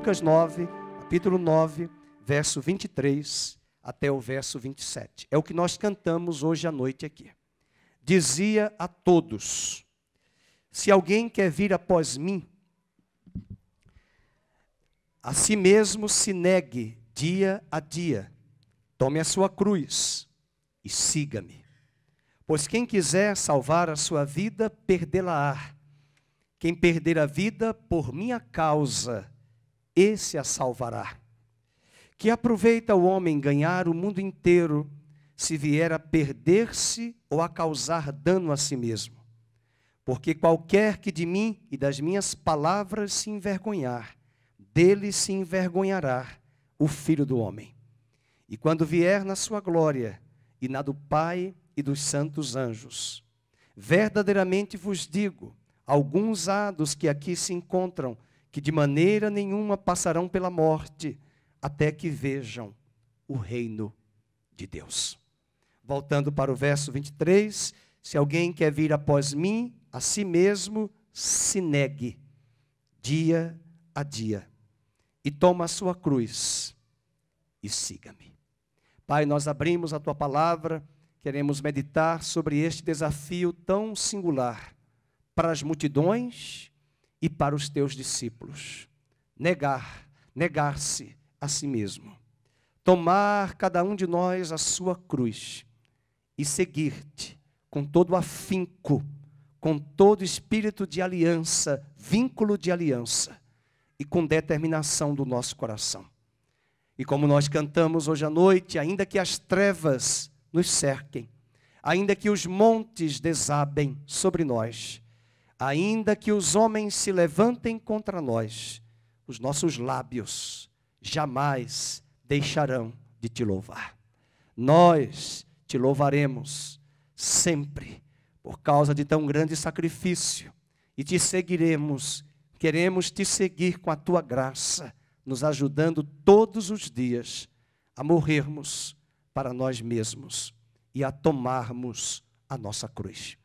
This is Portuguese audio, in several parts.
Lucas 9, capítulo 9, verso 23 até o verso 27. É o que nós cantamos hoje à noite aqui. Dizia a todos: se alguém quer vir após mim, a si mesmo se negue dia a dia, tome a sua cruz e siga-me. Pois quem quiser salvar a sua vida, perdê-la-á. Quem perder a vida por minha causa, esse a salvará. Que aproveita o homem ganhar o mundo inteiro, se vier a perder-se ou a causar dano a si mesmo? Porque qualquer que de mim e das minhas palavras se envergonhar, dele se envergonhará o Filho do Homem. E quando vier na sua glória, e na do Pai e dos santos anjos, verdadeiramente vos digo, alguns há dos que aqui se encontram, que de maneira nenhuma passarão pela morte, até que vejam o reino de Deus. Voltando para o verso 23, se alguém quer vir após mim, a si mesmo se negue, dia a dia, e toma a sua cruz e siga-me. Pai, nós abrimos a Tua palavra, queremos meditar sobre este desafio tão singular para as multidões e para os Teus discípulos. Negar-se a si mesmo, tomar cada um de nós a sua cruz e seguir-te com todo afinco, com todo espírito de aliança, vínculo de aliança e com determinação do nosso coração. E como nós cantamos hoje à noite, ainda que as trevas nos cerquem, ainda que os montes desabem sobre nós, ainda que os homens se levantem contra nós, os nossos lábios jamais deixarão de te louvar. Nós te louvaremos sempre, por causa de tão grande sacrifício, e te seguiremos, queremos te seguir com a tua graça, nos ajudando todos os dias a morrermos para nós mesmos e a tomarmos a nossa cruz.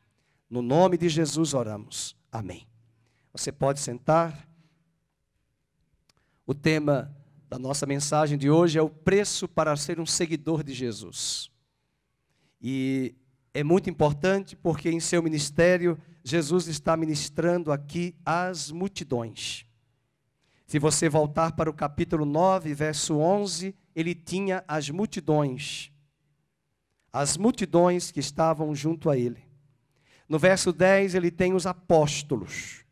No nome de Jesus oramos. Amém. Você pode sentar. O tema da nossa mensagem de hoje é o preço para ser um seguidor de Jesus. E é muito importante porque em seu ministério, Jesus está ministrando aqui às multidões. Se você voltar para o capítulo 9, verso 11, ele tinha as multidões que estavam junto a ele. No verso 10, ele tem os apóstolos.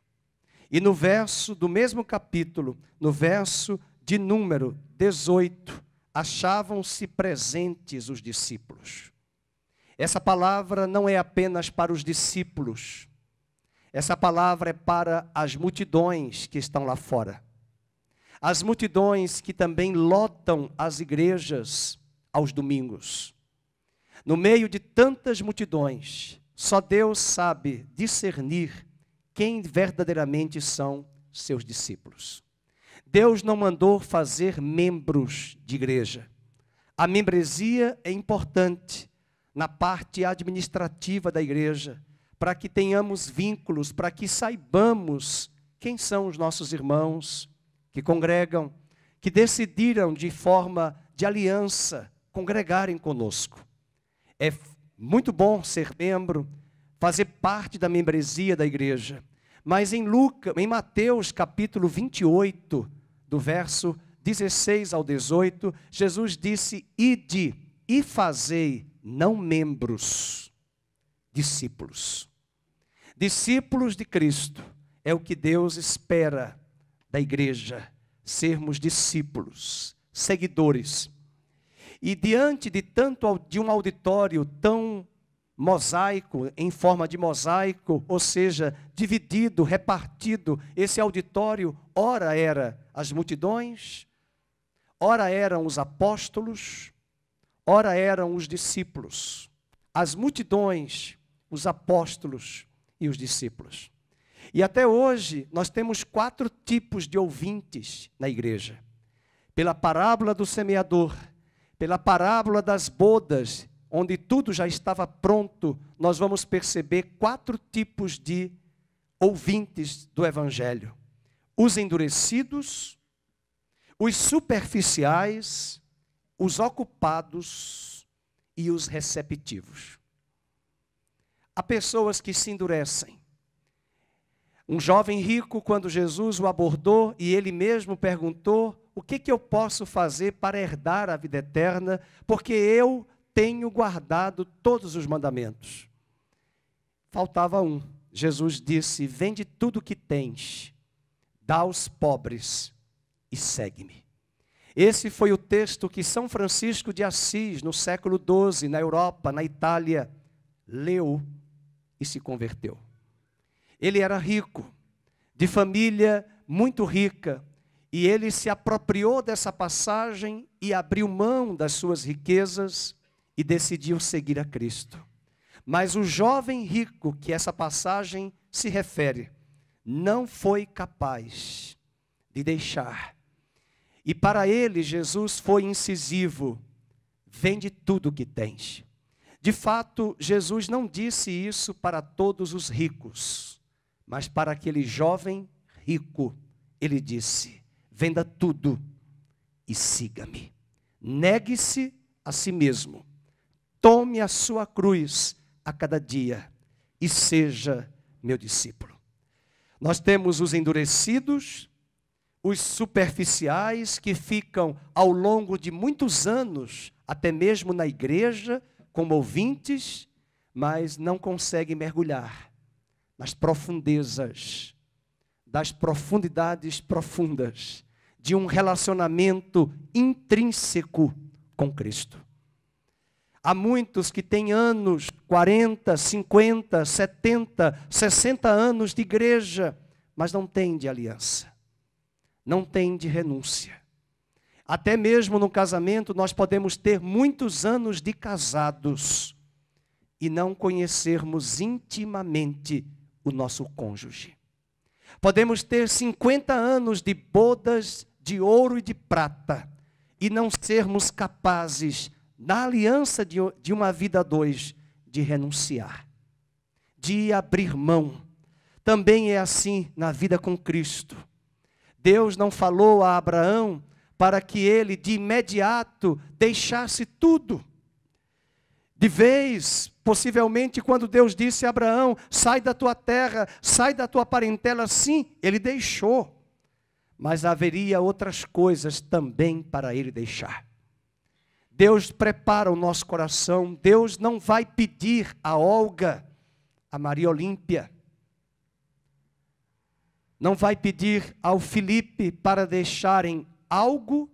E no verso do mesmo capítulo, no verso de número 18, achavam-se presentes os discípulos. Essa palavra não é apenas para os discípulos. Essa palavra é para as multidões que estão lá fora. As multidões que também lotam as igrejas aos domingos. No meio de tantas multidões, só Deus sabe discernir quem verdadeiramente são seus discípulos. Deus não mandou fazer membros de igreja. A membresia é importante na parte administrativa da igreja, para que tenhamos vínculos, para que saibamos quem são os nossos irmãos que congregam, que decidiram de forma de aliança congregarem conosco. É muito bom ser membro, fazer parte da membresia da igreja. Mas em Mateus capítulo 28, do verso 16 ao 18, Jesus disse: ide e fazei não membros, discípulos. Discípulos de Cristo é o que Deus espera da igreja, sermos discípulos, seguidores. E diante de um auditório tão mosaico, em forma de mosaico, ou seja, dividido, repartido, esse auditório, ora era as multidões, ora eram os apóstolos, ora eram os discípulos. As multidões, os apóstolos e os discípulos. E até hoje nós temos 4 tipos de ouvintes na igreja. Pela parábola do semeador, pela parábola das bodas, onde tudo já estava pronto, nós vamos perceber 4 tipos de ouvintes do evangelho. Os endurecidos, os superficiais, os ocupados e os receptivos. Há pessoas que se endurecem. Um jovem rico, quando Jesus o abordou e ele mesmo perguntou: o que eu posso fazer para herdar a vida eterna? Porque eu tenho guardado todos os mandamentos. Faltava um. Jesus disse: vende tudo o que tens, dá aos pobres e segue-me. Esse foi o texto que São Francisco de Assis, no século XII, na Europa, na Itália, leu e se converteu. Ele era rico, de família muito rica, e ele se apropriou dessa passagem e abriu mão das suas riquezas e decidiu seguir a Cristo. Mas o jovem rico que essa passagem se refere, não foi capaz de deixar. E para ele, Jesus foi incisivo: vende tudo o que tens. De fato, Jesus não disse isso para todos os ricos, mas para aquele jovem rico, ele disse: venda tudo e siga-me. Negue-se a si mesmo, tome a sua cruz a cada dia e seja meu discípulo. Nós temos os endurecidos, os superficiais que ficam ao longo de muitos anos, até mesmo na igreja, como ouvintes, mas não conseguem mergulhar nas profundezas, das profundidades profundas de um relacionamento intrínseco com Cristo. Há muitos que têm anos, 40, 50, 70, 60 anos de igreja, mas não têm de aliança, não têm de renúncia. Até mesmo no casamento nós podemos ter muitos anos de casados e não conhecermos intimamente o nosso cônjuge. Podemos ter 50 anos de bodas de ouro e de prata e não sermos capazes, na aliança de uma vida a dois, de renunciar, de abrir mão. Também é assim na vida com Cristo. Deus não falou a Abraão para que ele de imediato deixasse tudo. De vez, possivelmente, quando Deus disse a Abraão: sai da tua terra, sai da tua parentela, sim, ele deixou. Mas haveria outras coisas também para ele deixar. Deus prepara o nosso coração. Deus não vai pedir a Olga, a Maria Olímpia, não vai pedir ao Felipe para deixarem algo,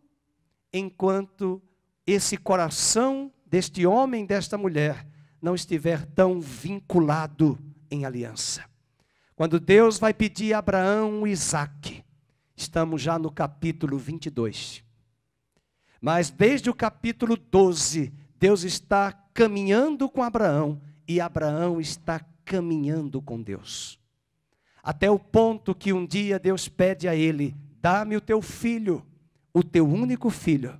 enquanto esse coração deste homem, desta mulher, não estiver tão vinculado em aliança. Quando Deus vai pedir a Abraão o Isaque, estamos já no capítulo 22. Mas desde o capítulo 12, Deus está caminhando com Abraão e Abraão está caminhando com Deus. Até o ponto que um dia Deus pede a ele: dá-me o teu filho, o teu único filho.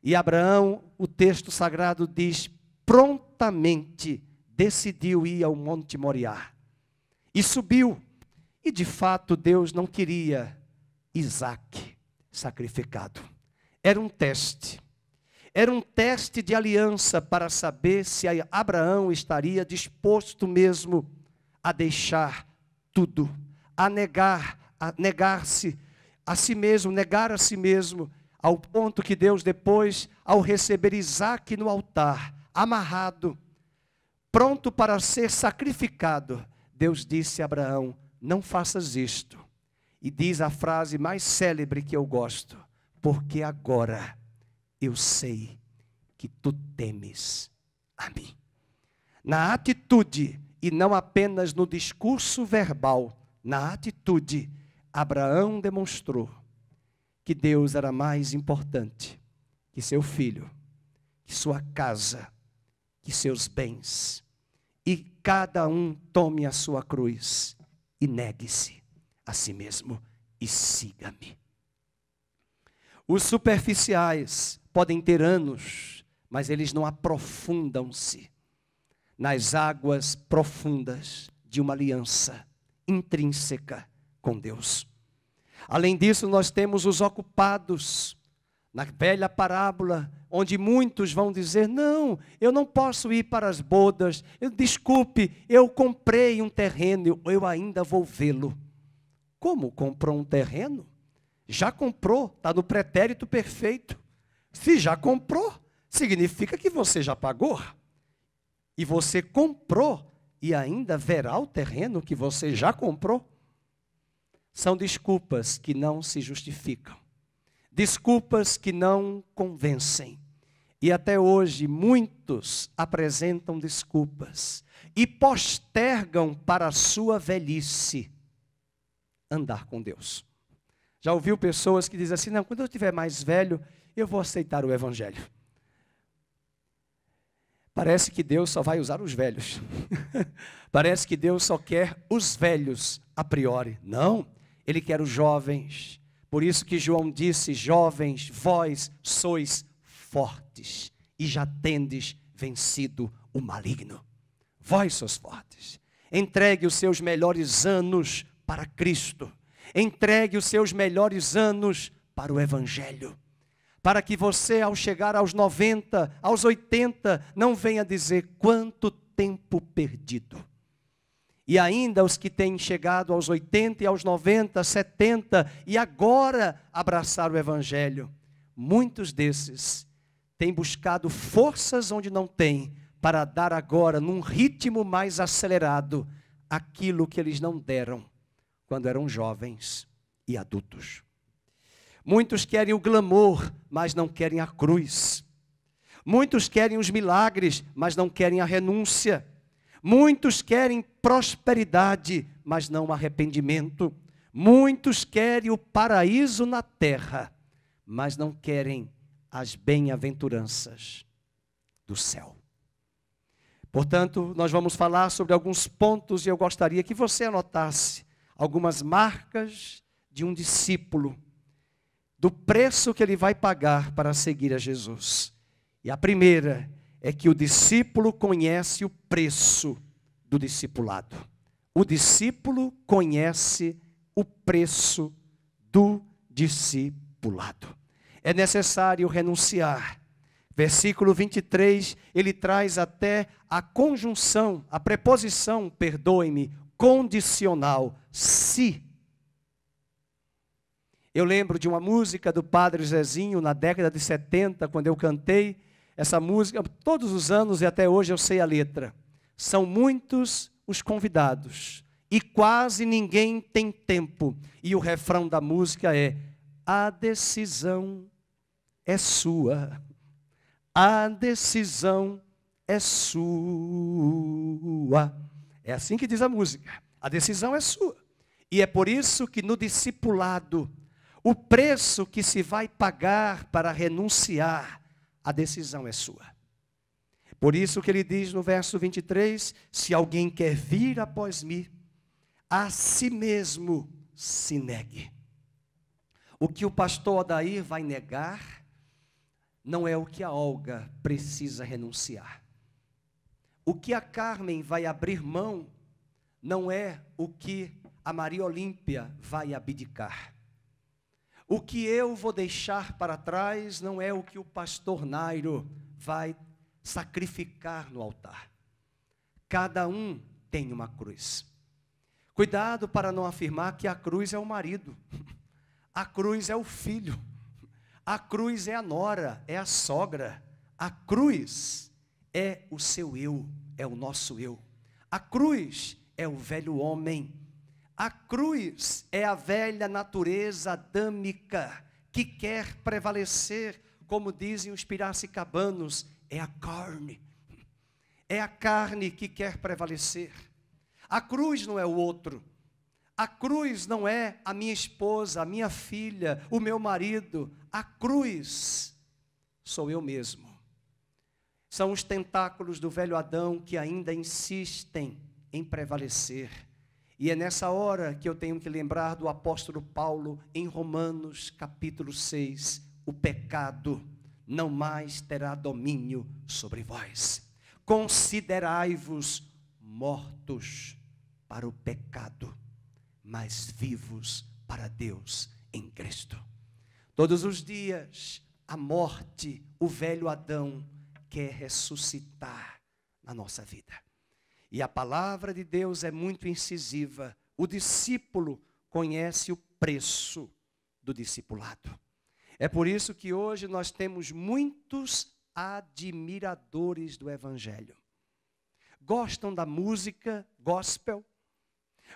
E Abraão, o texto sagrado diz, prontamente decidiu ir ao Monte Moriá. E subiu. E de fato Deus não queria Isaque sacrificado. Era um teste. Era um teste de aliança para saber se Abraão estaria disposto mesmo a deixar tudo, a negar-se a si mesmo, negar a si mesmo, ao ponto que Deus depois, ao receber Isaque no altar, amarrado, pronto para ser sacrificado, Deus disse a Abraão: não faças isto. E diz a frase mais célebre que eu gosto: porque agora eu sei que tu temes a mim. Na atitude, e não apenas no discurso verbal, na atitude, Abraão demonstrou que Deus era mais importante que seu filho, que sua casa, que seus bens. E cada um tome a sua cruz e negue-se a si mesmo e siga-me. Os superficiais podem ter anos, mas eles não aprofundam-se nas águas profundas de uma aliança intrínseca com Deus. Além disso, nós temos os ocupados. Na velha parábola, onde muitos vão dizer, não, eu não posso ir para as bodas, desculpe, eu comprei um terreno, eu ainda vou vê-lo. Como comprou um terreno? Já comprou, está no pretérito perfeito. Se já comprou, significa que você já pagou. E você comprou e ainda verá o terreno que você já comprou. São desculpas que não se justificam. Desculpas que não convencem. E até hoje muitos apresentam desculpas e postergam para a sua velhice andar com Deus. Já ouviu pessoas que dizem assim, não, quando eu estiver mais velho, eu vou aceitar o Evangelho. Parece que Deus só vai usar os velhos. Parece que Deus só quer os velhos a priori. Não, Ele quer os jovens. Por isso que João disse, jovens, vós sois fortes e já tendes vencido o maligno. Vós sois fortes. Entregue os seus melhores anos para Cristo. Entregue os seus melhores anos para o Evangelho. Para que você, ao chegar aos 90, aos 80, não venha dizer quanto tempo perdido. E ainda os que têm chegado aos 80 e aos 90, 70 e agora abraçar o Evangelho. Muitos desses têm buscado forças onde não têm para dar agora, num ritmo mais acelerado, aquilo que eles não deram quando eram jovens e adultos. Muitos querem o glamour, mas não querem a cruz. Muitos querem os milagres, mas não querem a renúncia. Muitos querem prosperidade, mas não arrependimento. Muitos querem o paraíso na terra, mas não querem as bem-aventuranças do céu. Portanto, nós vamos falar sobre alguns pontos e eu gostaria que você anotasse algumas marcas de um discípulo, do preço que ele vai pagar para seguir a Jesus. E a primeira é que o discípulo conhece o preço do discipulado. O discípulo conhece o preço do discipulado. É necessário renunciar. Versículo 23, ele traz até a conjunção, a preposição, perdoe-me, condicional, se. Eu lembro de uma música do Padre Zezinho, na década de 70, quando eu cantei essa música, todos os anos e até hoje eu sei a letra. São muitos os convidados e quase ninguém tem tempo. E o refrão da música é, a decisão é sua, a decisão é sua. É assim que diz a música, a decisão é sua. E é por isso que no discipulado, o preço que se vai pagar para renunciar, a decisão é sua. Por isso que ele diz no verso 23, se alguém quer vir após mim, a si mesmo se negue. O que o pastor Odair vai negar, não é o que a Olga precisa renunciar. O que a Carmen vai abrir mão, não é o que a Maria Olímpia vai abdicar. O que eu vou deixar para trás não é o que o pastor Nairo vai sacrificar no altar. Cada um tem uma cruz. Cuidado para não afirmar que a cruz é o marido. A cruz é o filho. A cruz é a nora, é a sogra. A cruz é o seu eu, é o nosso eu. A cruz é o velho homem. A cruz é a velha natureza adâmica que quer prevalecer, como dizem os piracicabanos, é a carne. É a carne que quer prevalecer. A cruz não é o outro. A cruz não é a minha esposa, a minha filha, o meu marido. A cruz sou eu mesmo. São os tentáculos do velho Adão que ainda insistem em prevalecer. E é nessa hora que eu tenho que lembrar do apóstolo Paulo em Romanos capítulo 6. O pecado não mais terá domínio sobre vós. Considerai-vos mortos para o pecado, mas vivos para Deus em Cristo. Todos os dias, a morte, o velho Adão, quer ressuscitar na nossa vida. E a palavra de Deus é muito incisiva. O discípulo conhece o preço do discipulado. É por isso que hoje nós temos muitos admiradores do Evangelho. Gostam da música gospel,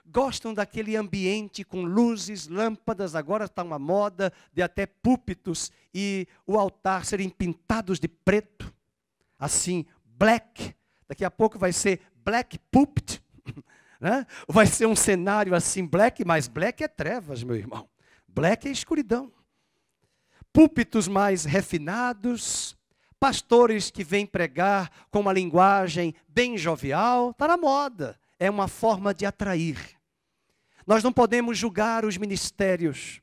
gostam daquele ambiente com luzes, lâmpadas, agora está uma moda de até púlpitos e o altar serem pintados de preto, assim, black, daqui a pouco vai ser black pulpit, né? Vai ser um cenário assim, black, mas black é trevas, meu irmão, black é escuridão. Púlpitos mais refinados, pastores que vêm pregar com uma linguagem bem jovial, está na moda. É uma forma de atrair. Nós não podemos julgar os ministérios.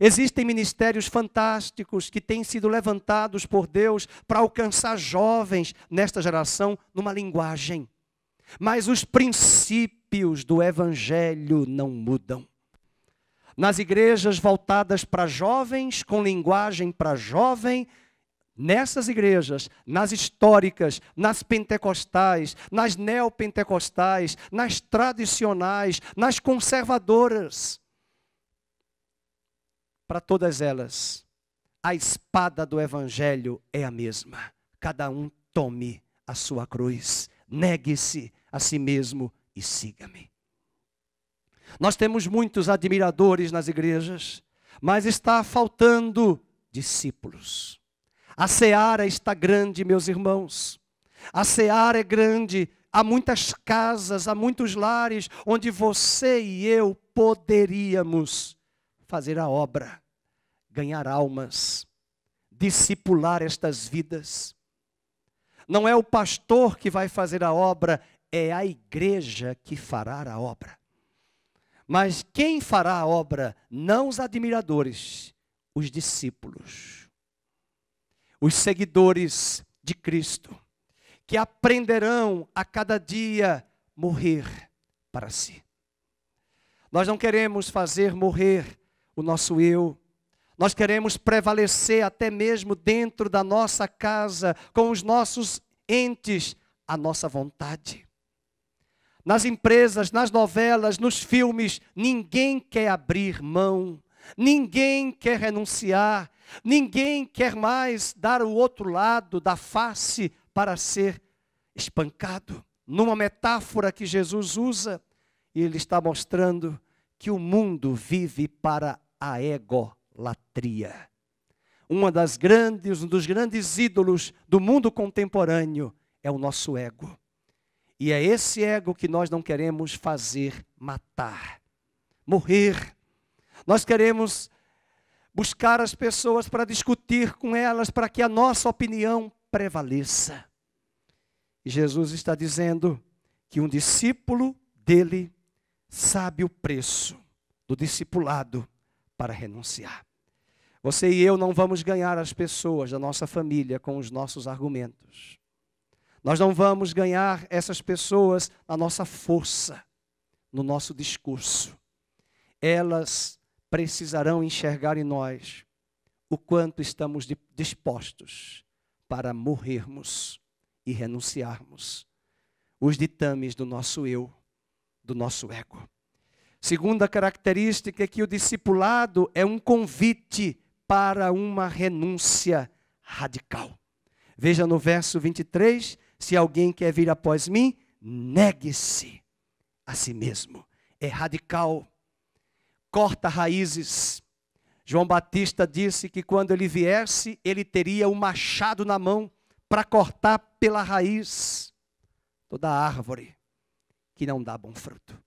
Existem ministérios fantásticos que têm sido levantados por Deus para alcançar jovens nesta geração numa linguagem. Mas os princípios do Evangelho não mudam. Nas igrejas voltadas para jovens, com linguagem para jovem, nessas igrejas, nas históricas, nas pentecostais, nas neopentecostais, nas tradicionais, nas conservadoras, para todas elas, a espada do Evangelho é a mesma. Cada um tome a sua cruz, negue-se a si mesmo e siga-me. Nós temos muitos admiradores nas igrejas, mas está faltando discípulos. A seara está grande, meus irmãos. A seara é grande. Há muitas casas, há muitos lares onde você e eu poderíamos fazer a obra, ganhar almas, discipular estas vidas. Não é o pastor que vai fazer a obra, é a igreja que fará a obra. Mas quem fará a obra? Não os admiradores, os discípulos. Os seguidores de Cristo, que aprenderão a cada dia morrer para si. Nós não queremos fazer morrer o nosso eu. Nós queremos prevalecer até mesmo dentro da nossa casa, com os nossos entes, a nossa vontade. Nas empresas, nas novelas, nos filmes, ninguém quer abrir mão, ninguém quer renunciar, ninguém quer mais dar o outro lado da face para ser espancado. Numa metáfora que Jesus usa, ele está mostrando que o mundo vive para a egolatria. Um dos grandes ídolos do mundo contemporâneo é o nosso ego. E é esse ego que nós não queremos fazer matar, morrer. Nós queremos buscar as pessoas para discutir com elas, para que a nossa opinião prevaleça. E Jesus está dizendo que um discípulo dele sabe o preço do discipulado para renunciar. Você e eu não vamos ganhar as pessoas da nossa família com os nossos argumentos. Nós não vamos ganhar essas pessoas na nossa força, no nosso discurso. Elas precisarão enxergar em nós o quanto estamos dispostos para morrermos e renunciarmos os ditames do nosso eu, do nosso ego. Segunda característica é que o discipulado é um convite para uma renúncia radical. Veja no verso 23, se alguém quer vir após mim, negue-se a si mesmo. É radical, corta raízes. João Batista disse que quando ele viesse, ele teria um machado na mão para cortar pela raiz toda árvore que não dá bom fruto.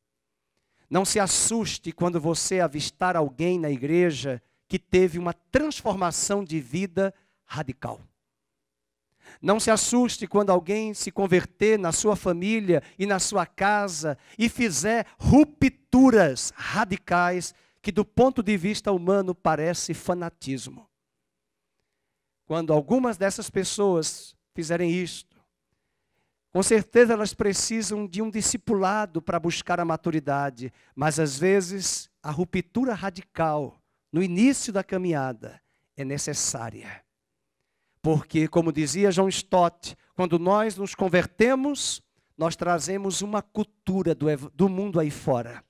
Não se assuste quando você avistar alguém na igreja que teve uma transformação de vida radical. Não se assuste quando alguém se converter na sua família e na sua casa e fizer rupturas radicais que do ponto de vista humano parece fanatismo. Quando algumas dessas pessoas fizerem isto, com certeza elas precisam de um discipulado para buscar a maturidade, mas às vezes a ruptura radical no início da caminhada é necessária. Porque, como dizia John Stott, quando nós nos convertemos, nós trazemos uma cultura do mundo aí fora.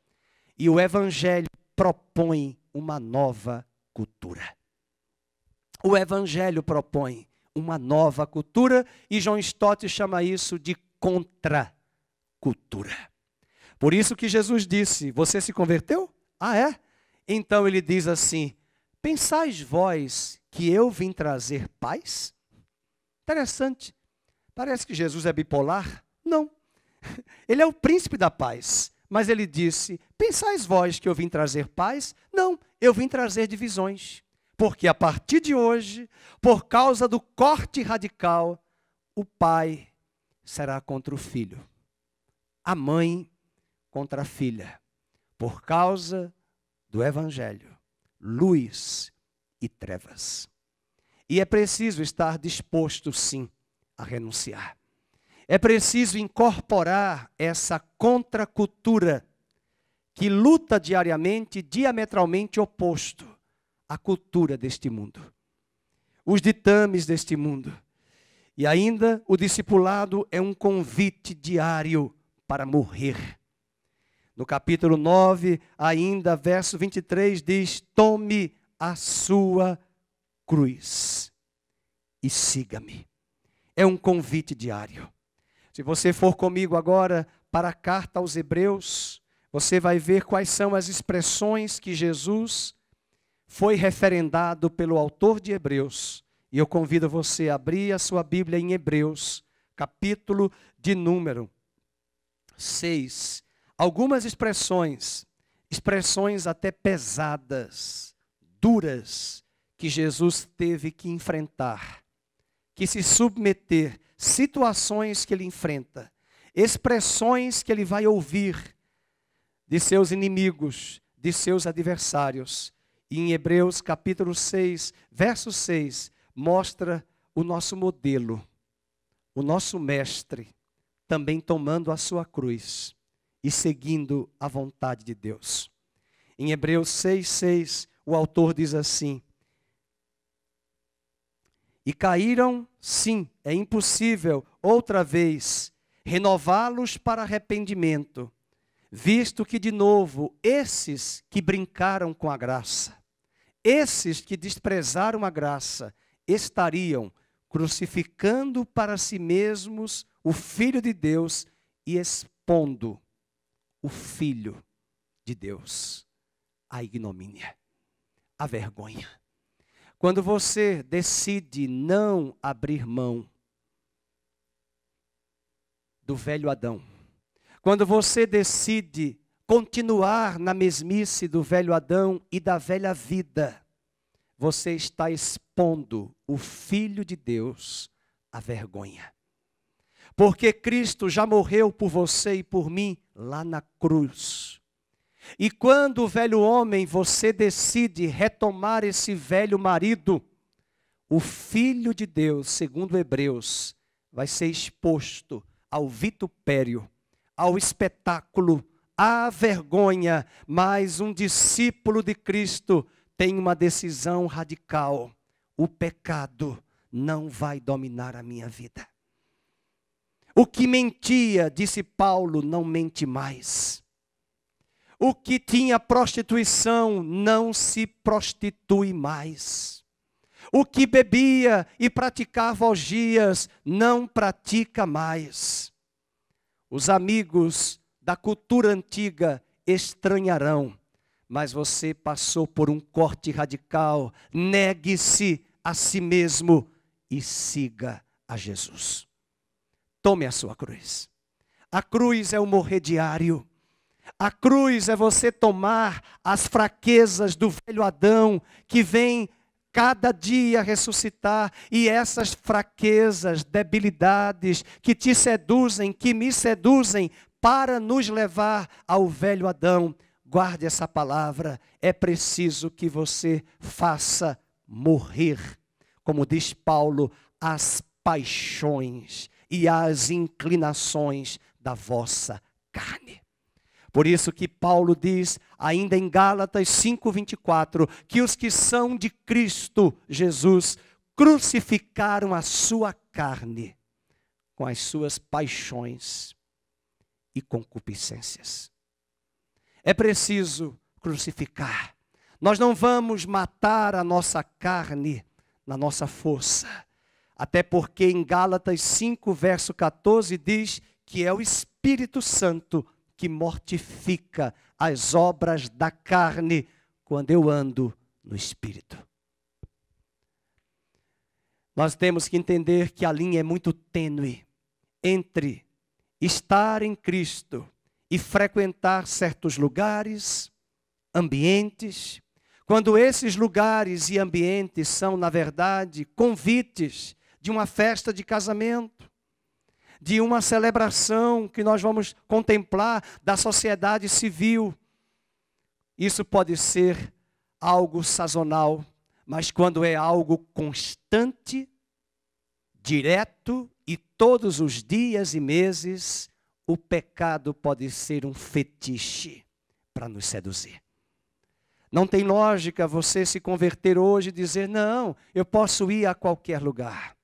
E o Evangelho propõe uma nova cultura. O Evangelho propõe uma nova cultura e John Stott chama isso de contracultura. Por isso que Jesus disse, você se converteu? Ah, é? Então ele diz assim, pensais vós que eu vim trazer paz? Interessante. Parece que Jesus é bipolar. Não. Ele é o príncipe da paz. Mas ele disse, pensais vós que eu vim trazer paz? Não, eu vim trazer divisões. Porque a partir de hoje, por causa do corte radical, o pai será contra o filho. A mãe contra a filha. Por causa do Evangelho. Luz e trevas. E é preciso estar disposto, sim, a renunciar. É preciso incorporar essa contracultura que luta diariamente, diametralmente oposto à cultura deste mundo. Os ditames deste mundo. E ainda o discipulado é um convite diário para morrer. No capítulo 9, ainda, verso 23, diz, tome a sua cruz e siga-me. É um convite diário. Se você for comigo agora para a carta aos Hebreus, você vai ver quais são as expressões que Jesus foi referendado pelo autor de Hebreus. E eu convido você a abrir a sua Bíblia em Hebreus, capítulo de número 6. Algumas expressões até pesadas, duras, que Jesus teve que enfrentar, que se submeter, situações que ele enfrenta, expressões que ele vai ouvir de seus inimigos, de seus adversários. E em Hebreus capítulo 6, verso 6, mostra o nosso modelo, o nosso mestre, também tomando a sua cruz e seguindo a vontade de Deus. Em Hebreus 6, o autor diz assim, e caíram, sim, é impossível outra vez renová-los para arrependimento, visto que de novo esses que brincaram com a graça, esses que desprezaram a graça, estariam crucificando para si mesmos o Filho de Deus e expondo o Filho de Deus à ignomínia, à vergonha. Quando você decide não abrir mão do velho Adão, quando você decide continuar na mesmice do velho Adão e da velha vida, você está expondo o Filho de Deus à vergonha. Porque Cristo já morreu por você e por mim lá na cruz. E quando o velho homem, você decide retomar esse velho marido, o Filho de Deus, segundo Hebreus, vai ser exposto ao vitupério, ao espetáculo, à vergonha. Mas um discípulo de Cristo tem uma decisão radical: o pecado não vai dominar a minha vida. O que mentia, disse Paulo, não mente mais. O que tinha prostituição não se prostitui mais. O que bebia e praticava orgias não pratica mais. Os amigos da cultura antiga estranharão, mas você passou por um corte radical. Negue-se a si mesmo e siga a Jesus. Tome a sua cruz. A cruz é o morrer diário. A cruz é você tomar as fraquezas do velho Adão, que vem cada dia ressuscitar, e essas fraquezas, debilidades que te seduzem, que me seduzem, para nos levar ao velho Adão. Guarde essa palavra, é preciso que você faça morrer, como diz Paulo, as paixões e as inclinações da vossa carne. Por isso que Paulo diz, ainda em Gálatas 5:24, que os que são de Cristo Jesus crucificaram a sua carne com as suas paixões e concupiscências. É preciso crucificar. Nós não vamos matar a nossa carne na nossa força. Até porque em Gálatas 5, verso 14, diz que é o Espírito Santo que mortifica as obras da carne quando eu ando no Espírito. Nós temos que entender que a linha é muito tênue entre estar em Cristo e frequentar certos lugares, ambientes, quando esses lugares e ambientes são, na verdade, convites de uma festa de casamento, de uma celebração que nós vamos contemplar da sociedade civil. Isso pode ser algo sazonal, mas quando é algo constante, direto e todos os dias e meses, o pecado pode ser um fetiche para nos seduzir. Não tem lógica você se converter hoje e dizer, não, eu posso ir a qualquer lugar.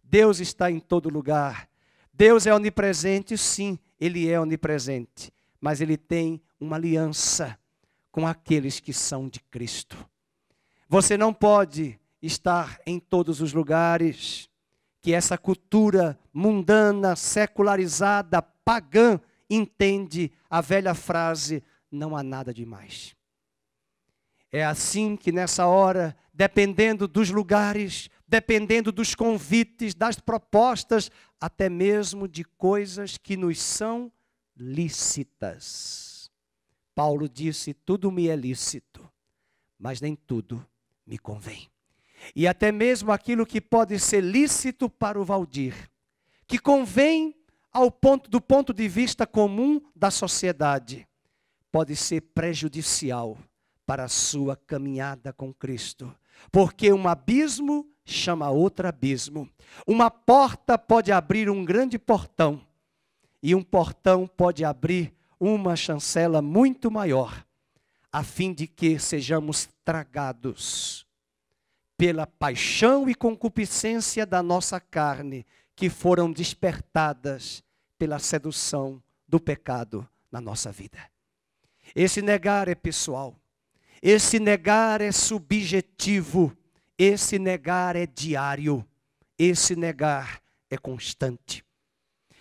Deus está em todo lugar. Deus é onipresente, sim, Ele é onipresente. Mas Ele tem uma aliança com aqueles que são de Cristo. Você não pode estar em todos os lugares que essa cultura mundana, secularizada, pagã, entende a velha frase, não há nada demais. É assim que nessa hora, dependendo dos lugares, dependendo dos convites, das propostas, até mesmo de coisas que nos são lícitas. Paulo disse, tudo me é lícito, mas nem tudo me convém. E até mesmo aquilo que pode ser lícito para o Valdir, que convém do ponto de vista comum da sociedade, pode ser prejudicial para a sua caminhada com Cristo. Porque um abismo chama outro abismo. Uma porta pode abrir um grande portão. E um portão pode abrir uma chancela muito maior. A fim de que sejamos tragados pela paixão e concupiscência da nossa carne, que foram despertadas pela sedução do pecado na nossa vida. Esse negar é pessoal. Esse negar é subjetivo, esse negar é diário, esse negar é constante.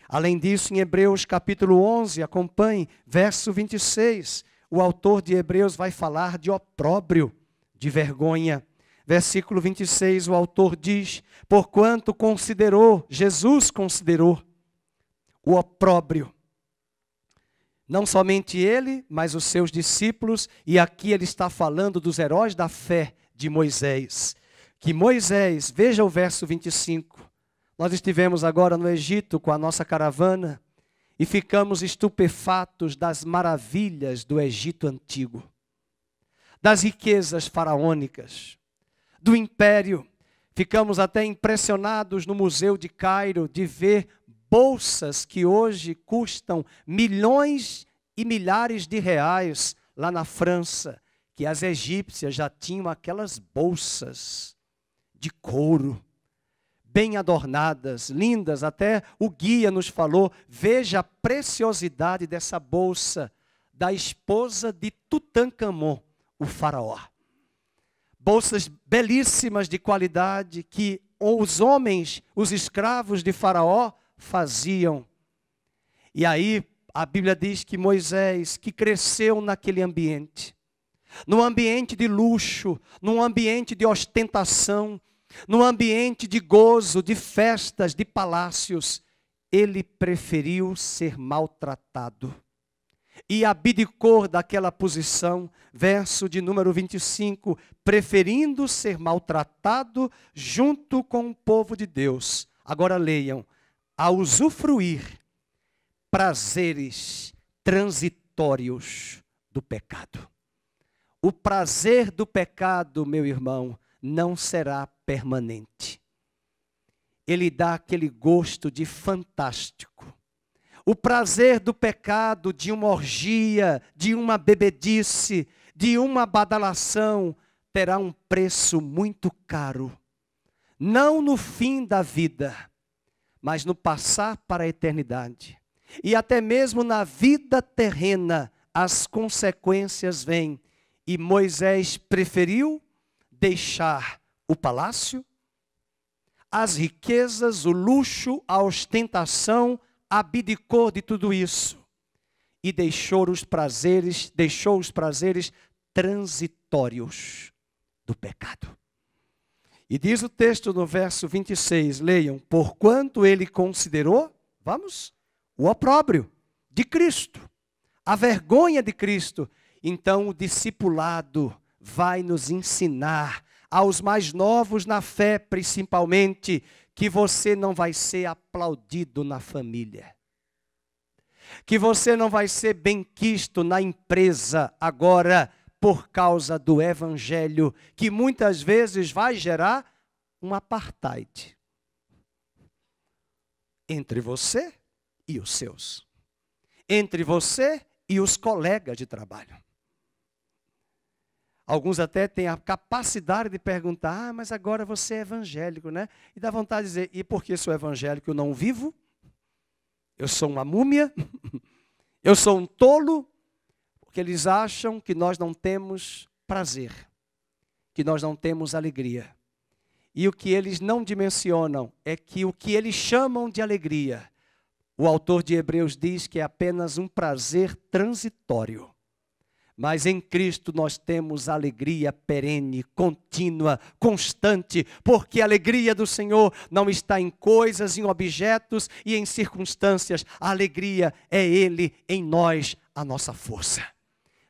Além disso, em Hebreus capítulo 11, acompanhe, verso 26, o autor de Hebreus vai falar de opróbrio, de vergonha. Versículo 26, o autor diz, porquanto Jesus considerou o opróbrio. Não somente ele, mas os seus discípulos, e aqui ele está falando dos heróis da fé de Moisés. Que Moisés, veja o verso 25, nós estivemos agora no Egito com a nossa caravana e ficamos estupefatos das maravilhas do Egito antigo, das riquezas faraônicas, do império. Ficamos até impressionados no Museu de Cairo de ver bolsas que hoje custam milhões e milhares de reais lá na França, que as egípcias já tinham aquelas bolsas de couro, bem adornadas, lindas. Até o guia nos falou, veja a preciosidade dessa bolsa da esposa de Tutancâmon, o faraó. Bolsas belíssimas de qualidade que os homens, os escravos de Faraó, faziam. E aí a Bíblia diz que Moisés, que cresceu naquele ambiente, num ambiente de luxo, num ambiente de ostentação, num ambiente de gozo, de festas, de palácios, ele preferiu ser maltratado. E abdicou daquela posição, verso de número 25, preferindo ser maltratado junto com o povo de Deus. Agora leiam, a usufruir prazeres transitórios do pecado. O prazer do pecado, meu irmão, não será permanente. Ele dá aquele gosto de fantástico. O prazer do pecado, de uma orgia, de uma bebedice, de uma badalação, terá um preço muito caro. Não no fim da vida, mas no passar para a eternidade. E até mesmo na vida terrena, as consequências vêm. E Moisés preferiu deixar o palácio, as riquezas, o luxo, a ostentação, abdicou de tudo isso e deixou os prazeres transitórios do pecado. E diz o texto no verso 26, leiam, porquanto ele considerou, vamos, o opróbrio de Cristo, a vergonha de Cristo. Então o discipulado vai nos ensinar, aos mais novos na fé principalmente, que você não vai ser aplaudido na família. Que você não vai ser benquisto na empresa agora por causa do evangelho, que muitas vezes vai gerar um apartheid entre você e os seus. Entre você e os colegas de trabalho. Alguns até têm a capacidade de perguntar, mas agora você é evangélico, né? E dá vontade de dizer, e por que sou evangélico? Eu não vivo? Eu sou uma múmia? Eu sou um tolo? Porque eles acham que nós não temos prazer, que nós não temos alegria. E o que eles não dimensionam é que o que eles chamam de alegria, o autor de Hebreus diz que é apenas um prazer transitório. Mas em Cristo nós temos alegria perene, contínua, constante, porque a alegria do Senhor não está em coisas, em objetos e em circunstâncias. A alegria é Ele em nós, a nossa força.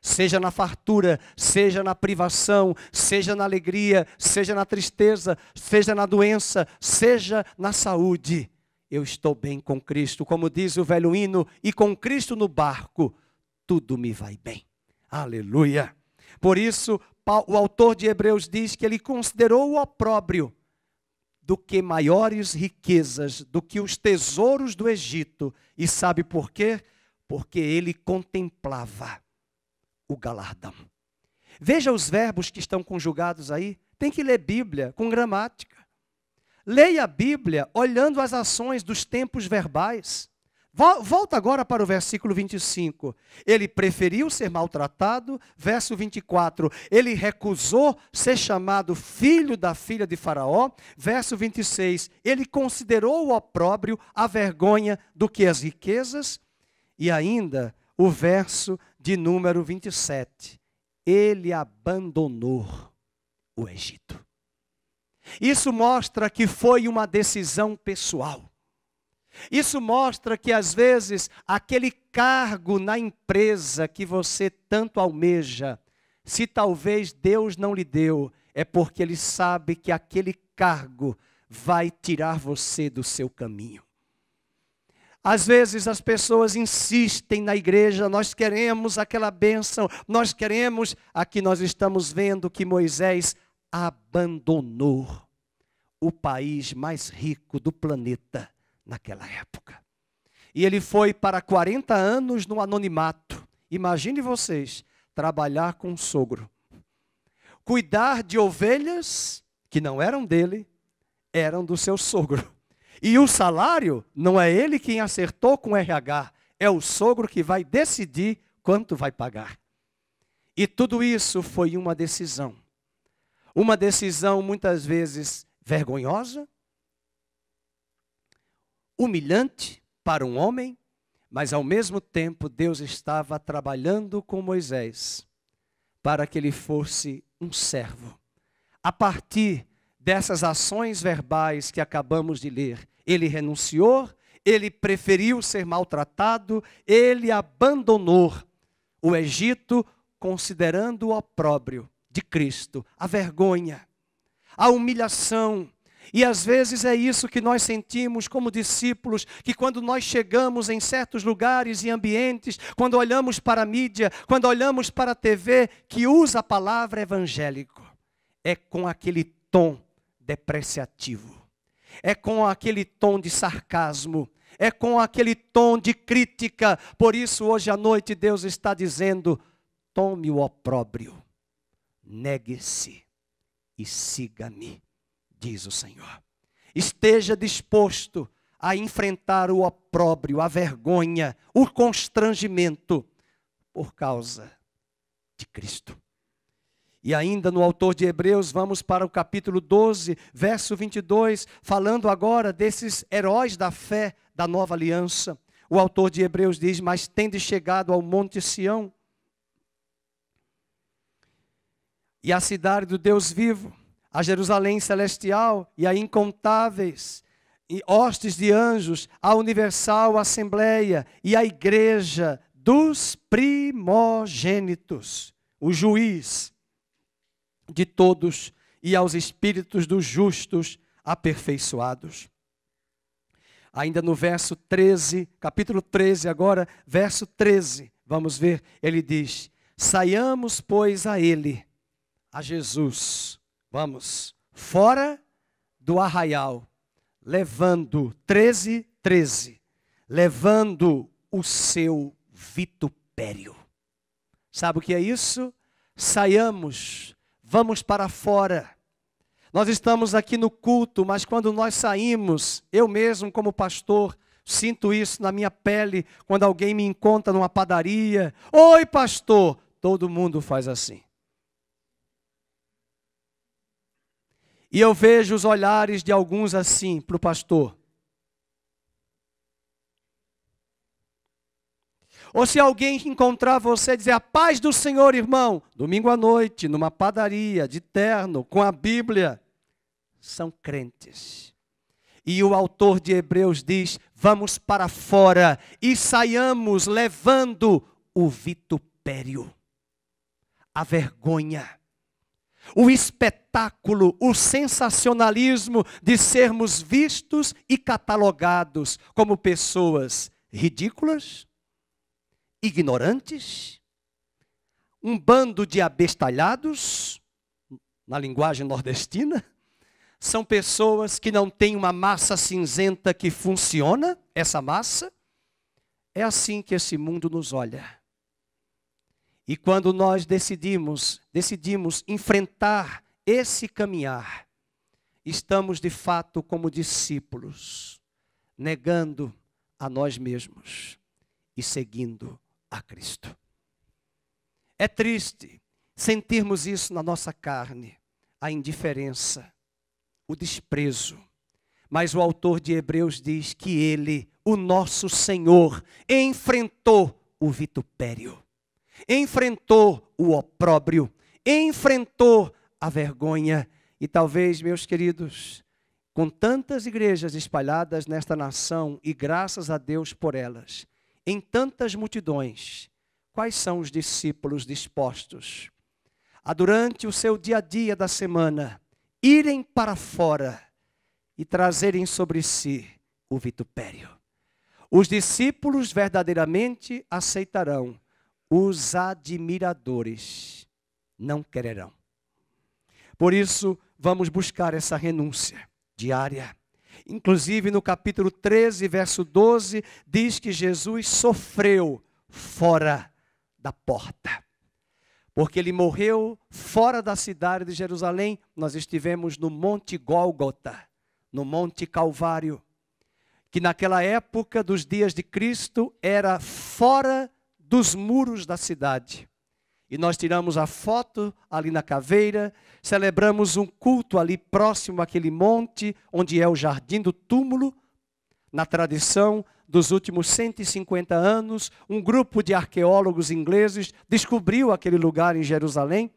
Seja na fartura, seja na privação, seja na alegria, seja na tristeza, seja na doença, seja na saúde. Eu estou bem com Cristo, como diz o velho hino, e com Cristo no barco, tudo me vai bem. Aleluia! Por isso, o autor de Hebreus diz que ele considerou o opróbrio do que maiores riquezas, do que os tesouros do Egito. E sabe por quê? Porque ele contemplava o galardão. Veja os verbos que estão conjugados aí. Tem que ler Bíblia com gramática. Leia a Bíblia olhando as ações dos tempos verbais. Volta agora para o versículo 25. Ele preferiu ser maltratado. Verso 24. Ele recusou ser chamado filho da filha de Faraó. Verso 26. Ele considerou o opróbrio, a vergonha do que as riquezas. E ainda o verso de número 27. Ele abandonou o Egito. Isso mostra que foi uma decisão pessoal. Isso mostra que às vezes aquele cargo na empresa que você tanto almeja, se talvez Deus não lhe deu, é porque Ele sabe que aquele cargo vai tirar você do seu caminho. Às vezes as pessoas insistem na igreja, nós queremos aquela bênção, nós queremos, aqui nós estamos vendo que Moisés abandonou o país mais rico do planeta naquela época. E ele foi para 40 anos no anonimato. Imagine vocês, trabalhar com um sogro. Cuidar de ovelhas que não eram dele, eram do seu sogro. E o salário não é ele quem acertou com o RH, é o sogro que vai decidir quanto vai pagar. E tudo isso foi uma decisão. Uma decisão muitas vezes vergonhosa, humilhante para um homem, mas ao mesmo tempo Deus estava trabalhando com Moisés para que ele fosse um servo. A partir dessas ações verbais que acabamos de ler, ele renunciou, ele preferiu ser maltratado, ele abandonou o Egito, considerando o opróbrio de Cristo, a vergonha, a humilhação. E às vezes é isso que nós sentimos como discípulos, que quando nós chegamos em certos lugares e ambientes, quando olhamos para a mídia, quando olhamos para a TV, que usa a palavra evangélico, é com aquele tom depreciativo, é com aquele tom de sarcasmo, é com aquele tom de crítica. Por isso, hoje à noite, Deus está dizendo: tome o opróbrio, negue-se e siga-me, diz o Senhor. Esteja disposto a enfrentar o opróbrio, a vergonha, o constrangimento, por causa de Cristo. E ainda no autor de Hebreus, vamos para o capítulo 12, verso 22, falando agora desses heróis da fé da nova aliança. O autor de Hebreus diz: mas tende chegado ao monte Sião, e a cidade do Deus vivo, a Jerusalém celestial, e a incontáveis e hostes de anjos, a universal assembleia, e a igreja dos primogênitos, o juiz de todos, e aos espíritos dos justos aperfeiçoados. Ainda no verso 13, capítulo 13 agora, verso 13, vamos ver, ele diz: saiamos, pois, a ele, a Jesus, vamos, fora do arraial, levando, 13, levando o seu vitupério. Sabe o que é isso? Saiamos, vamos para fora. Nós estamos aqui no culto, mas quando nós saímos, eu mesmo como pastor, sinto isso na minha pele, quando alguém me encontra numa padaria: oi pastor, todo mundo faz assim. E eu vejo os olhares de alguns assim para o pastor. Ou se alguém encontrar você e dizer: a paz do Senhor, irmão, domingo à noite, numa padaria, de terno, com a Bíblia, são crentes. E o autor de Hebreus diz: vamos para fora e saiamos levando o vitupério, a vergonha, o espetáculo, o sensacionalismo de sermos vistos e catalogados como pessoas ridículas, ignorantes, um bando de abestalhados, na linguagem nordestina. São pessoas que não têm uma massa cinzenta que funciona, essa massa. É assim que esse mundo nos olha. E quando nós decidimos enfrentar esse caminhar, estamos de fato como discípulos, negando a nós mesmos e seguindo a Cristo. É triste sentirmos isso na nossa carne, a indiferença, o desprezo. Mas o autor de Hebreus diz que ele, o nosso Senhor, enfrentou o vitupério, enfrentou o opróbrio, enfrentou a vergonha. E talvez, meus queridos, com tantas igrejas espalhadas nesta nação, e graças a Deus por elas, em tantas multidões, quais são os discípulos dispostos a, durante o seu dia a dia da semana, irem para fora e trazerem sobre si o vitupério? Os discípulos verdadeiramente aceitarão, os admiradores não quererão. Por isso, vamos buscar essa renúncia diária. Inclusive no capítulo 13, verso 12, diz que Jesus sofreu fora da porta. Porque ele morreu fora da cidade de Jerusalém. Nós estivemos no Monte Gólgota, no Monte Calvário, que naquela época dos dias de Cristo era fora dos muros da cidade. E nós tiramos a foto ali na caveira, celebramos um culto ali próximo àquele monte, onde é o jardim do túmulo. Na tradição dos últimos 150 anos, um grupo de arqueólogos ingleses descobriu aquele lugar em Jerusalém.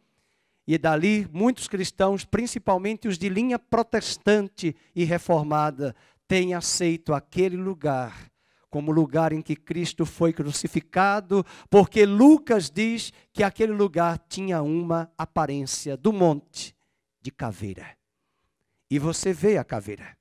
E dali muitos cristãos, principalmente os de linha protestante e reformada, têm aceito aquele lugar como lugar em que Cristo foi crucificado, porque Lucas diz que aquele lugar tinha uma aparência do monte de caveira. E você vê a caveira.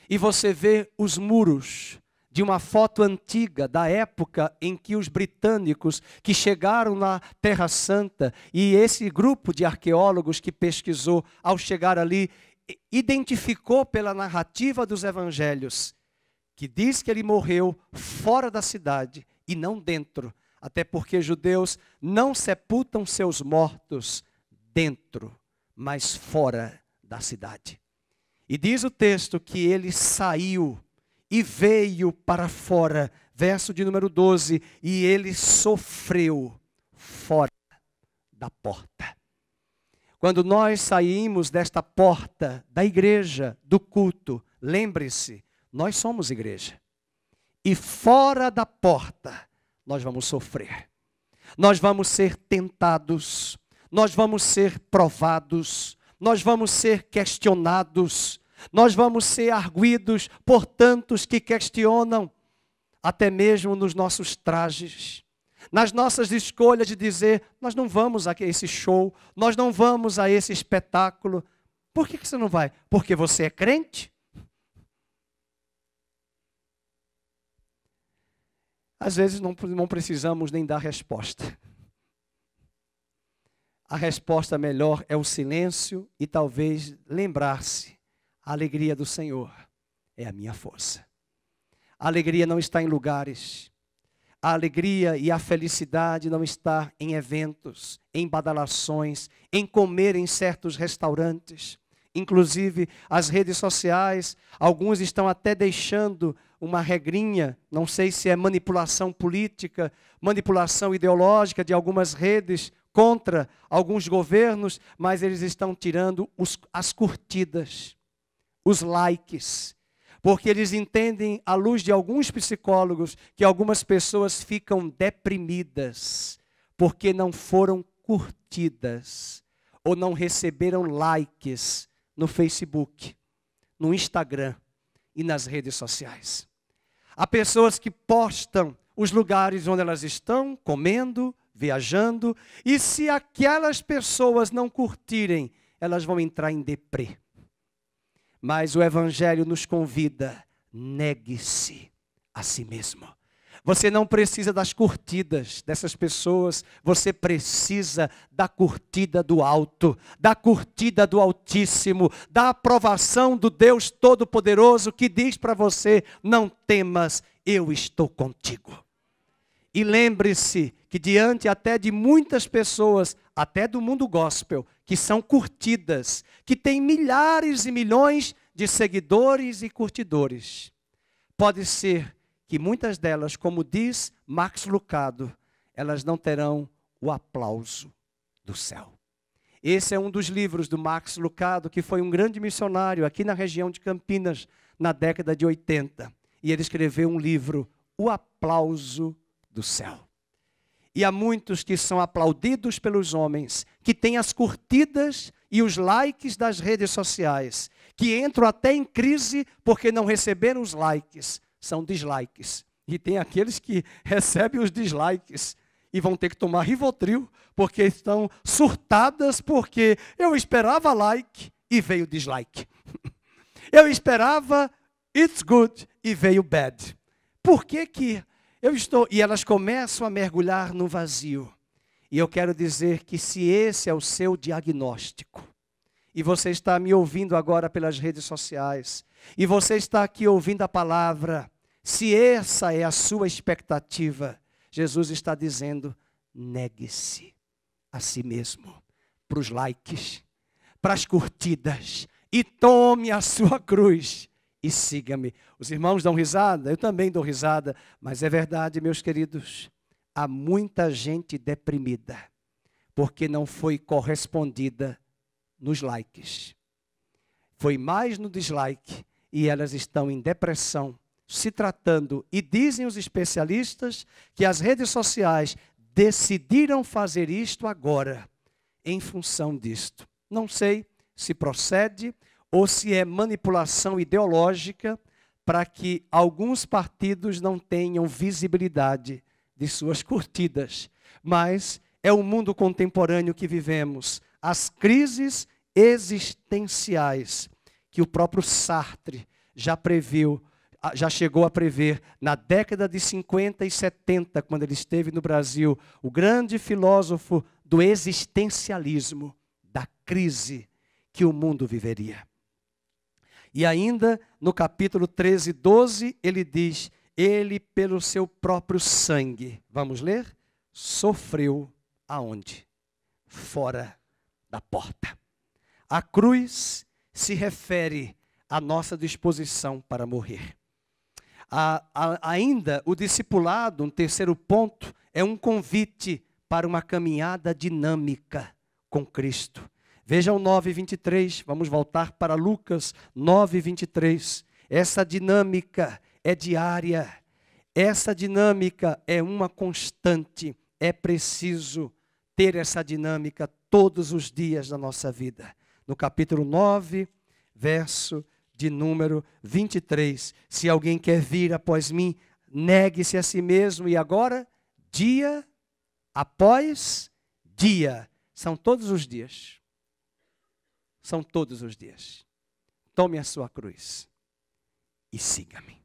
E você vê os muros de uma foto antiga da época em que os britânicos que chegaram na Terra Santa, e esse grupo de arqueólogos que pesquisou, ao chegar ali, identificou pela narrativa dos evangelhos que diz que ele morreu fora da cidade e não dentro, até porque judeus não sepultam seus mortos dentro, mas fora da cidade. E diz o texto que ele saiu e veio para fora, verso de número 12, e ele sofreu fora da porta. Quando nós saímos desta porta da igreja, do culto, lembre-se, nós somos igreja. E fora da porta, nós vamos sofrer. Nós vamos ser tentados, nós vamos ser provados, nós vamos ser questionados, nós vamos ser arguidos por tantos que questionam, até mesmo nos nossos trajes, nas nossas escolhas de dizer, nós não vamos a esse show, nós não vamos a esse espetáculo. Por que você não vai? Porque você é crente? Às vezes não precisamos nem dar resposta. A resposta melhor é o silêncio e talvez lembrar-se. A alegria do Senhor é a minha força. A alegria não está em lugares. A alegria e a felicidade não está em eventos, em badalações, em comer em certos restaurantes. Inclusive, as redes sociais, alguns estão até deixando uma regrinha, não sei se é manipulação política, manipulação ideológica de algumas redes contra alguns governos, mas eles estão tirando as curtidas, os likes, porque eles entendem, à luz de alguns psicólogos, que algumas pessoas ficam deprimidas, porque não foram curtidas, ou não receberam likes no Facebook, no Instagram e nas redes sociais. Há pessoas que postam os lugares onde elas estão, comendo, viajando, e se aquelas pessoas não curtirem, elas vão entrar em deprê. Mas o Evangelho nos convida, negue-se a si mesmo. Você não precisa das curtidas dessas pessoas, você precisa da curtida do alto, da curtida do Altíssimo, da aprovação do Deus Todo-Poderoso que diz para você, não temas, eu estou contigo. E lembre-se que diante até de muitas pessoas, até do mundo gospel, que são curtidas, que têm milhares e milhões de seguidores e curtidores, pode ser que muitas delas, como diz Max Lucado, elas não terão o aplauso do céu. Esse é um dos livros do Max Lucado, que foi um grande missionário aqui na região de Campinas, na década de 80. E ele escreveu um livro, O Aplauso do Céu. E há muitos que são aplaudidos pelos homens, que têm as curtidas e os likes das redes sociais, que entram até em crise porque não receberam os likes. São dislikes. E tem aqueles que recebem os dislikes e vão ter que tomar Rivotril, porque estão surtadas, porque eu esperava like e veio dislike. Eu esperava it's good e veio bad. Por que que eu estou... E elas começam a mergulhar no vazio. E eu quero dizer que se esse é o seu diagnóstico, e você está me ouvindo agora pelas redes sociais, e você está aqui ouvindo a palavra, se essa é a sua expectativa, Jesus está dizendo, negue-se a si mesmo, para os likes, para as curtidas, e tome a sua cruz e siga-me. Os irmãos dão risada, eu também dou risada, mas é verdade, meus queridos, há muita gente deprimida, porque não foi correspondida nos likes. Foi mais no dislike, e elas estão em depressão, se tratando, e dizem os especialistas que as redes sociais decidiram fazer isto agora, em função disto. Não sei se procede ou se é manipulação ideológica para que alguns partidos não tenham visibilidade de suas curtidas. Mas é o mundo contemporâneo que vivemos, as crises existenciais que o próprio Sartre já previu, já chegou a prever na década de 50 e 70, quando ele esteve no Brasil, o grande filósofo do existencialismo, da crise que o mundo viveria. E ainda no capítulo 13, 12, ele diz: ele pelo seu próprio sangue, vamos ler? Sofreu aonde? Fora da porta. A cruz se refere à nossa disposição para morrer. Ainda o discipulado, um terceiro ponto, é um convite para uma caminhada dinâmica com Cristo. Vejam 9:23, vamos voltar para Lucas 9:23. Essa dinâmica é diária, essa dinâmica é uma constante, é preciso ter essa dinâmica todos os dias da nossa vida. No capítulo 9, verso de número 23, se alguém quer vir após mim, negue-se a si mesmo, e agora, dia após dia, são todos os dias. São todos os dias. Tome a sua cruz e siga-me.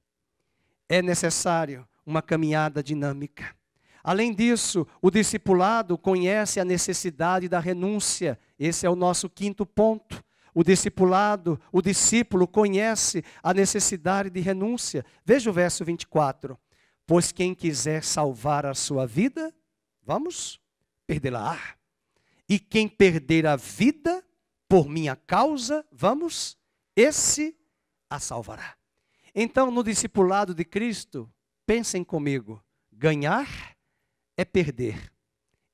É necessário uma caminhada dinâmica. Além disso, o discipulado conhece a necessidade da renúncia. Esse é o nosso quinto ponto. O discipulado, o discípulo conhece a necessidade de renúncia. Veja o verso 24. Pois quem quiser salvar a sua vida, vamos, perdê-la. E quem perder a vida por minha causa, vamos, esse a salvará. Então, no discipulado de Cristo, pensem comigo, ganhar é perder,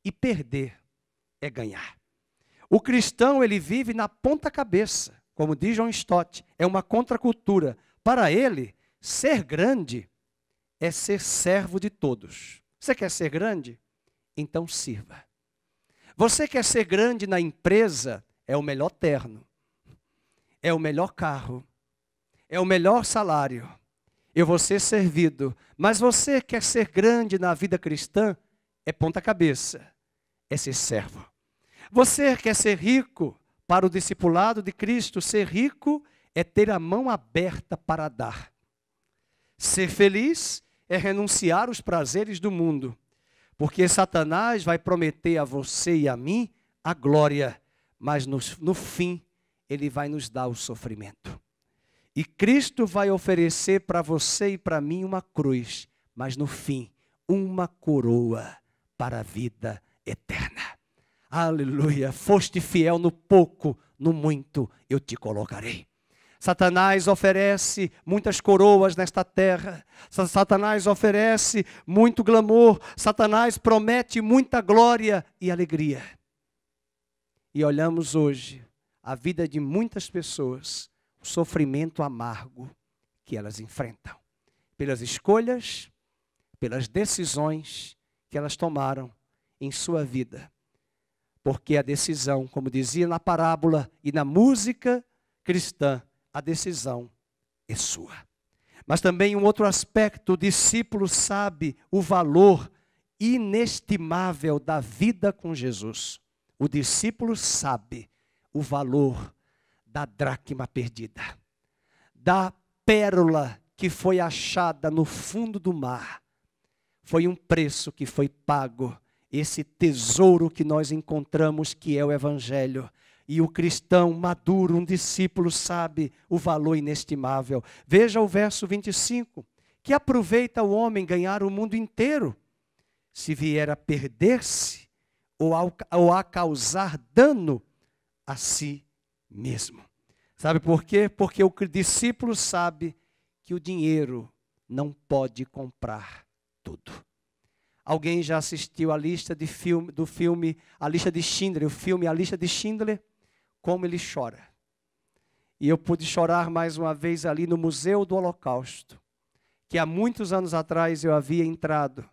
e perder é ganhar. O cristão, ele vive na ponta cabeça, como diz John Stott, é uma contracultura. Para ele, ser grande é ser servo de todos. Você quer ser grande? Então sirva. Você quer ser grande na empresa? É o melhor terno, é o melhor carro, é o melhor salário. Eu vou ser servido. Mas você quer ser grande na vida cristã? É ponta cabeça, é ser servo. Você quer ser rico? Para o discipulado de Cristo, ser rico é ter a mão aberta para dar. Ser feliz é renunciar aos prazeres do mundo. Porque Satanás vai prometer a você e a mim a glória, mas no fim ele vai nos dar o sofrimento. E Cristo vai oferecer para você e para mim uma cruz, mas no fim uma coroa para a vida eterna. Aleluia, foste fiel no pouco, no muito eu te colocarei. Satanás oferece muitas coroas nesta terra. Satanás oferece muito glamour. Satanás promete muita glória e alegria. E olhamos hoje a vida de muitas pessoas, o sofrimento amargo que elas enfrentam. Pelas escolhas, pelas decisões que elas tomaram em sua vida. Porque a decisão, como dizia na parábola e na música cristã, a decisão é sua. Mas também um outro aspecto, o discípulo sabe o valor inestimável da vida com Jesus. O discípulo sabe o valor da dracma perdida, da pérola que foi achada no fundo do mar. Foi um preço que foi pago, esse tesouro que nós encontramos, que é o Evangelho. E o cristão maduro, um discípulo, sabe o valor inestimável. Veja o verso 25. Que aproveita o homem ganhar o mundo inteiro, se vier a perder-se ou a causar dano a si mesmo. Sabe por quê? Porque o discípulo sabe que o dinheiro não pode comprar tudo. Alguém já assistiu a lista do filme A Lista de Schindler, o filme A Lista de Schindler? Como ele chora. E eu pude chorar mais uma vez ali no Museu do Holocausto, que há muitos anos atrás eu havia entrado.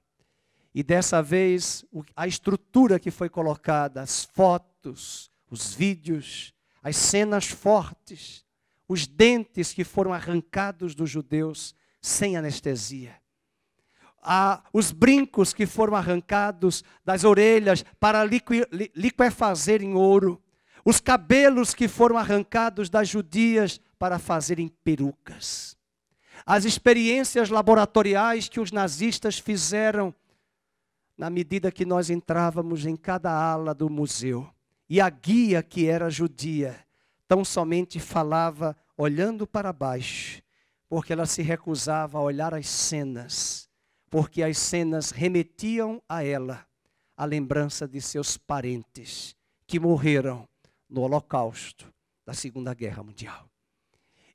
E dessa vez, a estrutura que foi colocada, as fotos, os vídeos, as cenas fortes, os dentes que foram arrancados dos judeus sem anestesia. Os brincos que foram arrancados das orelhas para liquefazer em ouro. Os cabelos que foram arrancados das judias para fazerem perucas. As experiências laboratoriais que os nazistas fizeram na medida que nós entrávamos em cada ala do museu. E a guia, que era judia, tão somente falava olhando para baixo, porque ela se recusava a olhar as cenas, porque as cenas remetiam a ela a lembrança de seus parentes que morreram no Holocausto da Segunda Guerra Mundial.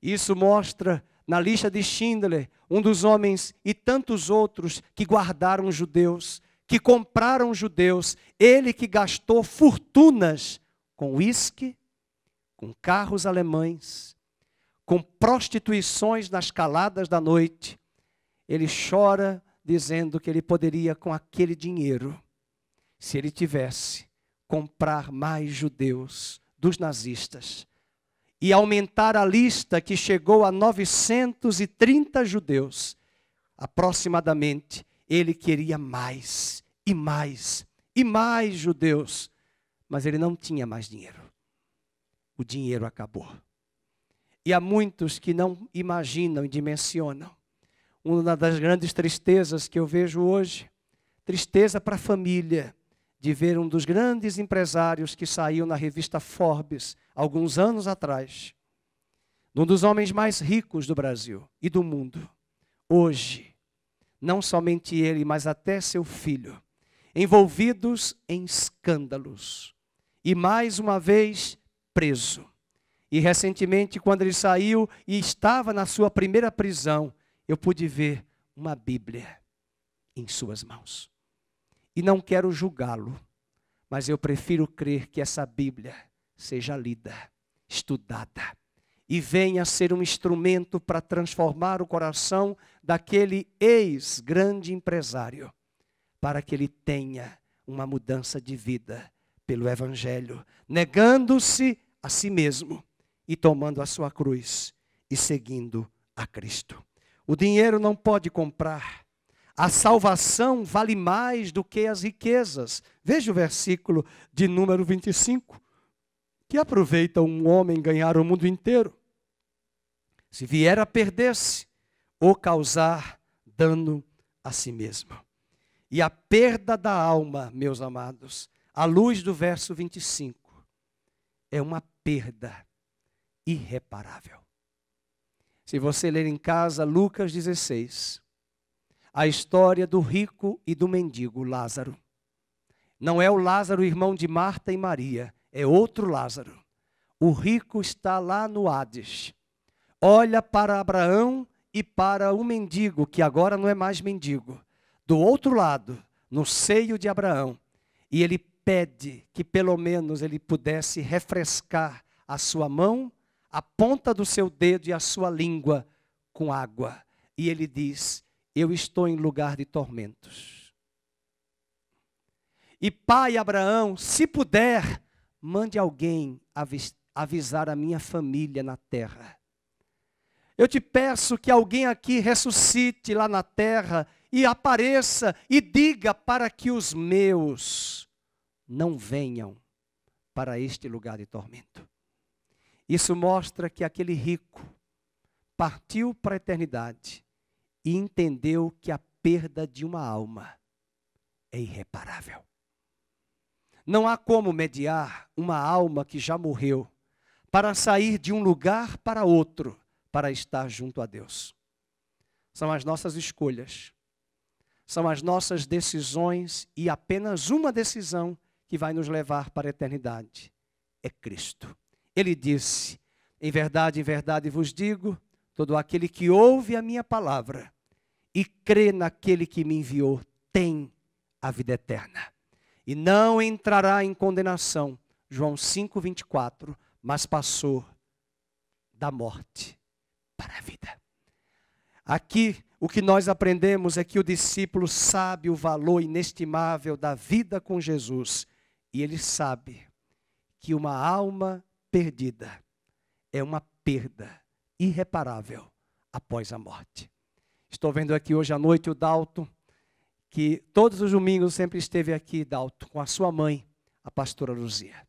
Isso mostra na lista de Schindler, um dos homens e tantos outros que guardaram judeus, que compraram judeus, ele que gastou fortunas com uísque, com carros alemães, com prostituições nas caladas da noite. Ele chora dizendo que ele poderia, com aquele dinheiro, se ele tivesse, comprar mais judeus dos nazistas e aumentar a lista que chegou a 930 judeus. Aproximadamente, ele queria mais e mais e mais judeus, mas ele não tinha mais dinheiro. O dinheiro acabou. E há muitos que não imaginam e dimensionam. Uma das grandes tristezas que eu vejo hoje, tristeza para a família, de ver um dos grandes empresários que saiu na revista Forbes, alguns anos atrás, um dos homens mais ricos do Brasil e do mundo. Hoje, não somente ele, mas até seu filho, envolvidos em escândalos. E mais uma vez, preso. E recentemente, quando ele saiu e estava na sua primeira prisão, eu pude ver uma Bíblia em suas mãos. E não quero julgá-lo, mas eu prefiro crer que essa Bíblia seja lida, estudada, e venha a ser um instrumento para transformar o coração daquele ex-grande empresário, para que ele tenha uma mudança de vida pelo Evangelho, negando-se a si mesmo e tomando a sua cruz e seguindo a Cristo. O dinheiro não pode comprar. A salvação vale mais do que as riquezas. Veja o versículo de número 25. Que aproveita um homem ganhar o mundo inteiro, se vier a perder-se ou causar dano a si mesmo. E a perda da alma, meus amados, à luz do verso 25, é uma perda irreparável. Se você ler em casa Lucas 16, a história do rico e do mendigo Lázaro. Não é o Lázaro, irmão de Marta e Maria, é outro Lázaro. O rico está lá no Hades. Olha para Abraão e para o mendigo, que agora não é mais mendigo, do outro lado, no seio de Abraão. E ele pede que pelo menos ele pudesse refrescar a sua mão, a ponta do seu dedo e a sua língua com água. E ele diz: eu estou em lugar de tormentos. E pai Abraão, se puder, mande alguém avisar a minha família na terra. Eu te peço que alguém aqui ressuscite lá na terra e apareça e diga para que os meus não venham para este lugar de tormento. Isso mostra que aquele rico partiu para a eternidade e entendeu que a perda de uma alma é irreparável. Não há como mediar uma alma que já morreu para sair de um lugar para outro, para estar junto a Deus. São as nossas escolhas, são as nossas decisões e apenas uma decisão que vai nos levar para a eternidade. É Cristo. Ele disse: em verdade vos digo, todo aquele que ouve a minha palavra e crê naquele que me enviou tem a vida eterna. E não entrará em condenação, João 5:24, mas passou da morte para a vida. Aqui, o que nós aprendemos é que o discípulo sabe o valor inestimável da vida com Jesus. E ele sabe que uma alma perdida é uma perda irreparável após a morte. Estou vendo aqui hoje à noite o Dalton, que todos os domingos sempre esteve aqui, Dalton, com a sua mãe, a pastora Luzia.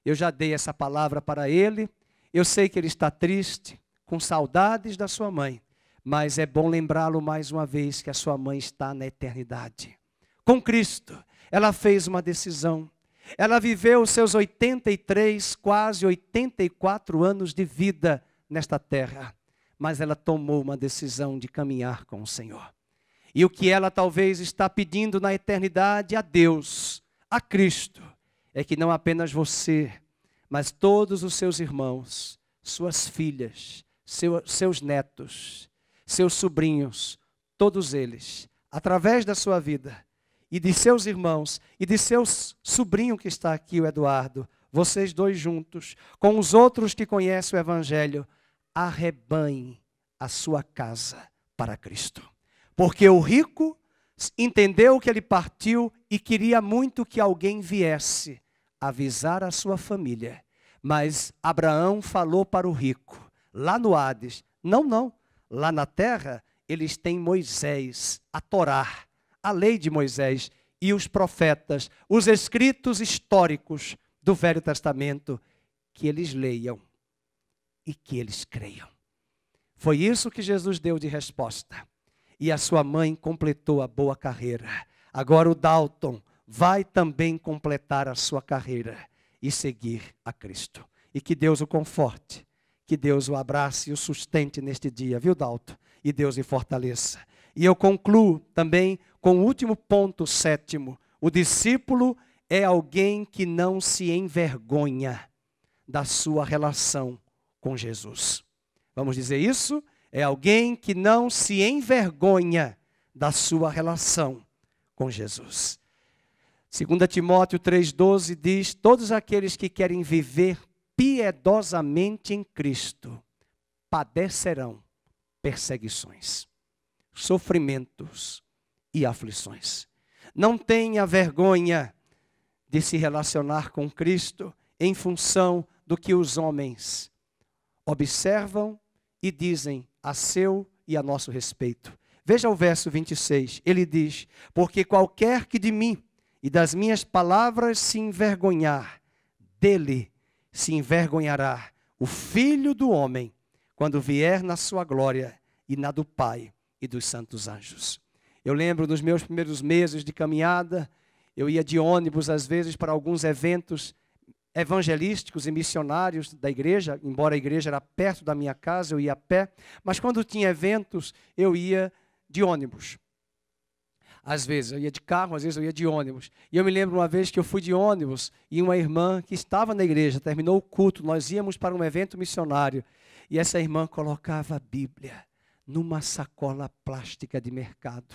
Eu já dei essa palavra para ele. Eu sei que ele está triste, com saudades da sua mãe, mas é bom lembrá-lo mais uma vez que a sua mãe está na eternidade. Com Cristo, ela fez uma decisão. Ela viveu os seus 83, quase 84 anos de vida nesta terra, mas ela tomou uma decisão de caminhar com o Senhor. E o que ela talvez está pedindo na eternidade a Deus, a Cristo, é que não apenas você, mas todos os seus irmãos, suas filhas, seus netos, seus sobrinhos, todos eles, através da sua vida, e de seus irmãos, e de seu sobrinho que está aqui, o Eduardo, vocês dois juntos, com os outros que conhecem o Evangelho, arrebanhem a sua casa para Cristo. Porque o rico entendeu que ele partiu e queria muito que alguém viesse avisar a sua família. Mas Abraão falou para o rico, lá no Hades, não, lá na terra eles têm Moisés, a Torá, a lei de Moisés e os profetas, os escritos históricos do Velho Testamento, que eles leiam e que eles creiam. Foi isso que Jesus deu de resposta. E a sua mãe completou a boa carreira. Agora o Dalton vai também completar a sua carreira e seguir a Cristo. E que Deus o conforte, que Deus o abrace e o sustente neste dia, viu, Dalton? E Deus o fortaleça. E eu concluo também com o último ponto, 7º. O discípulo é alguém que não se envergonha da sua relação com Jesus. Vamos dizer isso? É alguém que não se envergonha da sua relação com Jesus. 2 Timóteo 3,12 diz: todos aqueles que querem viver piedosamente em Cristo padecerão perseguições, sofrimentos e aflições. Não tenha vergonha de se relacionar com Cristo em função do que os homens observam e dizem a seu e a nosso respeito. Veja o verso 26, ele diz: porque qualquer que de mim e das minhas palavras se envergonhar, dele se envergonhará o Filho do Homem, quando vier na sua glória e na do Pai e dos santos anjos. Eu lembro dos meus primeiros meses de caminhada, eu ia de ônibus às vezes para alguns eventos evangelísticos e missionários da igreja, embora a igreja era perto da minha casa, eu ia a pé, mas quando tinha eventos, eu ia de ônibus. Às vezes eu ia de carro, às vezes eu ia de ônibus. E eu me lembro uma vez que eu fui de ônibus e uma irmã que estava na igreja, terminou o culto, nós íamos para um evento missionário, e essa irmã colocava a Bíblia numa sacola plástica de mercado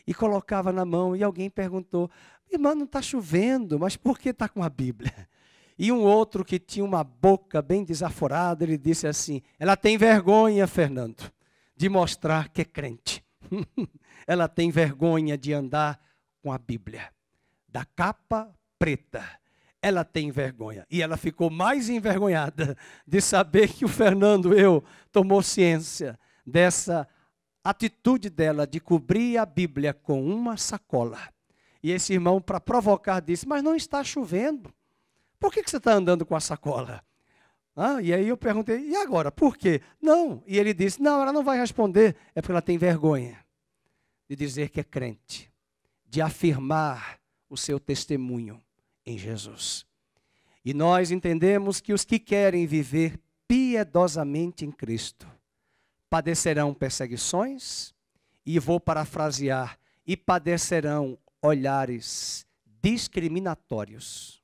e colocava na mão, e alguém perguntou: irmã, não está chovendo, mas por que está com a Bíblia? E um outro que tinha uma boca bem desaforada, ele disse assim: ela tem vergonha, Fernando, de mostrar que é crente. Ela tem vergonha de andar com a Bíblia, da capa preta. Ela tem vergonha. E ela ficou mais envergonhada de saber que o Fernando, tomou ciência dessa atitude dela de cobrir a Bíblia com uma sacola. E esse irmão, para provocar, disse: mas não está chovendo. Por que você está andando com a sacola? E aí eu perguntei: e agora, por quê? Não. E ele disse: não, ela não vai responder. É porque ela tem vergonha de dizer que é crente, de afirmar o seu testemunho em Jesus. E nós entendemos que os que querem viver piedosamente em Cristo padecerão perseguições, e vou parafrasear, e padecerão olhares discriminatórios,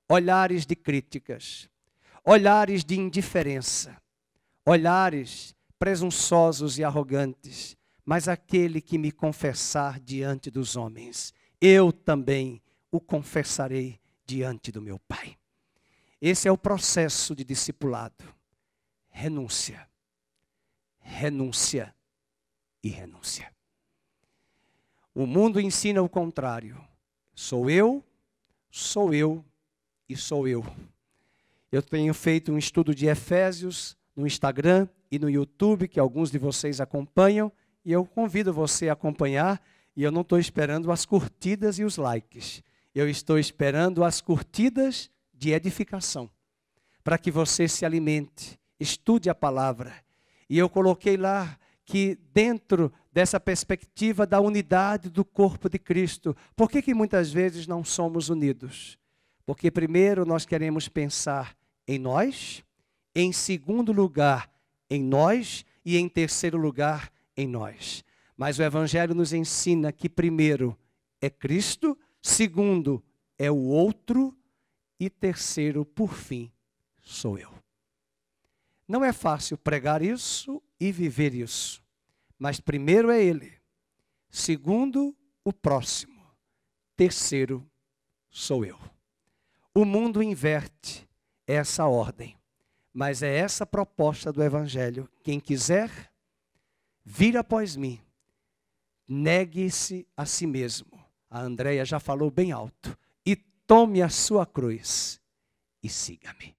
olhares de críticas, olhares de indiferença, olhares presunçosos e arrogantes. Mas aquele que me confessar diante dos homens, eu também o confessarei diante do meu Pai. Esse é o processo de discipulado. Renúncia, renúncia e renúncia. O mundo ensina o contrário. Sou eu e sou eu. Eu tenho feito um estudo de Efésios no Instagram e no YouTube, que alguns de vocês acompanham, e eu convido você a acompanhar, e eu não estou esperando as curtidas e os likes. Eu estou esperando as curtidas de edificação, para que você se alimente, estude a palavra. E eu coloquei lá que dentro dessa perspectiva da unidade do corpo de Cristo, por que muitas vezes não somos unidos? Porque primeiro nós queremos pensar em nós, em segundo lugar, em nós e em terceiro lugar em nós. Mas o Evangelho nos ensina que primeiro é Cristo, segundo é o outro e terceiro, por fim, sou eu. Não é fácil pregar isso e viver isso. Mas primeiro é Ele, segundo o próximo, terceiro sou eu. O mundo inverte essa ordem, mas é essa a proposta do Evangelho. Quem quiser vir após mim, negue-se a si mesmo. A Andréia já falou bem alto. E tome a sua cruz e siga-me.